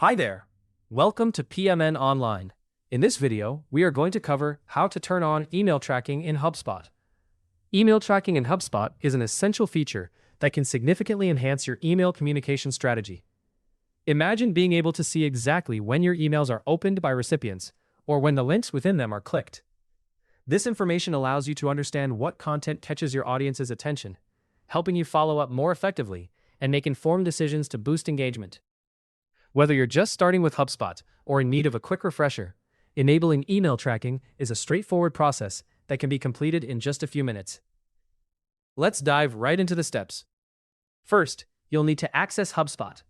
Hi there. Welcome to PMN Online. In this video, we are going to cover how to turn on email tracking in HubSpot. Email tracking in HubSpot is an essential feature that can significantly enhance your email communication strategy. Imagine being able to see exactly when your emails are opened by recipients or when the links within them are clicked. This information allows you to understand what content catches your audience's attention, helping you follow up more effectively and make informed decisions to boost engagement. Whether you're just starting with HubSpot or in need of a quick refresher, enabling email tracking is a straightforward process that can be completed in just a few minutes. Let's dive right into the steps. First, you'll need to access HubSpot.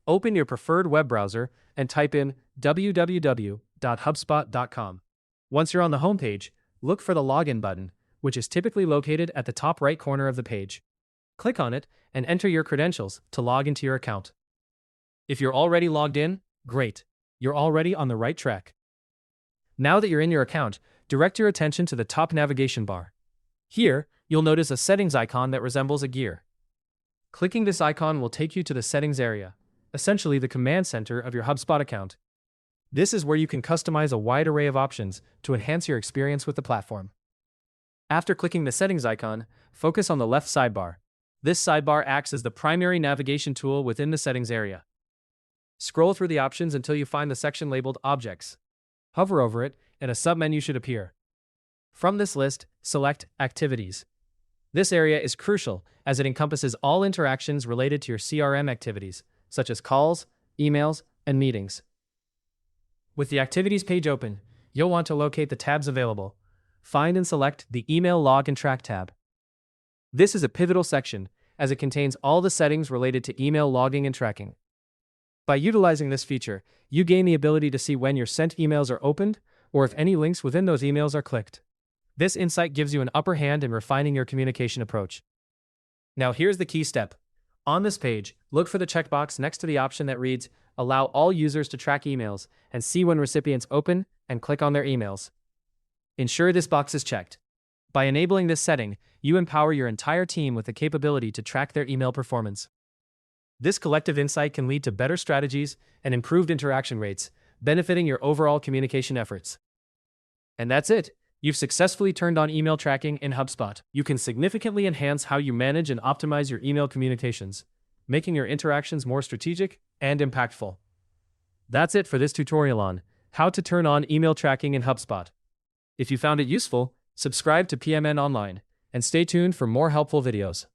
Open your preferred web browser and type in www.hubspot.com. Once you're on the homepage, look for the login button, which is typically located at the top right corner of the page. Click on it and enter your credentials to log into your account. If you're already logged in, great. You're already on the right track. Now that you're in your account, direct your attention to the top navigation bar. Here, you'll notice a settings icon that resembles a gear. Clicking this icon will take you to the settings area, essentially the command center of your HubSpot account. This is where you can customize a wide array of options to enhance your experience with the platform. After clicking the settings icon, focus on the left sidebar. This sidebar acts as the primary navigation tool within the settings area. Scroll through the options until you find the section labeled Objects. Hover over it, and a submenu should appear. From this list, select Activities. This area is crucial as it encompasses all interactions related to your CRM activities, such as calls, emails, and meetings. With the Activities page open, you'll want to locate the tabs available. Find and select the Email Log and Track tab. This is a pivotal section, as it contains all the settings related to email logging and tracking. By utilizing this feature, you gain the ability to see when your sent emails are opened, or if any links within those emails are clicked. This insight gives you an upper hand in refining your communication approach. Now here's the key step. On this page, look for the checkbox next to the option that reads, Allow all users to track emails and see when recipients open and click on their emails. Ensure this box is checked. By enabling this setting, you empower your entire team with the capability to track their email performance. This collective insight can lead to better strategies and improved interaction rates, benefiting your overall communication efforts. And that's it. You've successfully turned on email tracking in HubSpot. You can significantly enhance how you manage and optimize your email communications, making your interactions more strategic and impactful. That's it for this tutorial on how to turn on email tracking in HubSpot. If you found it useful, subscribe to PMN Online and stay tuned for more helpful videos.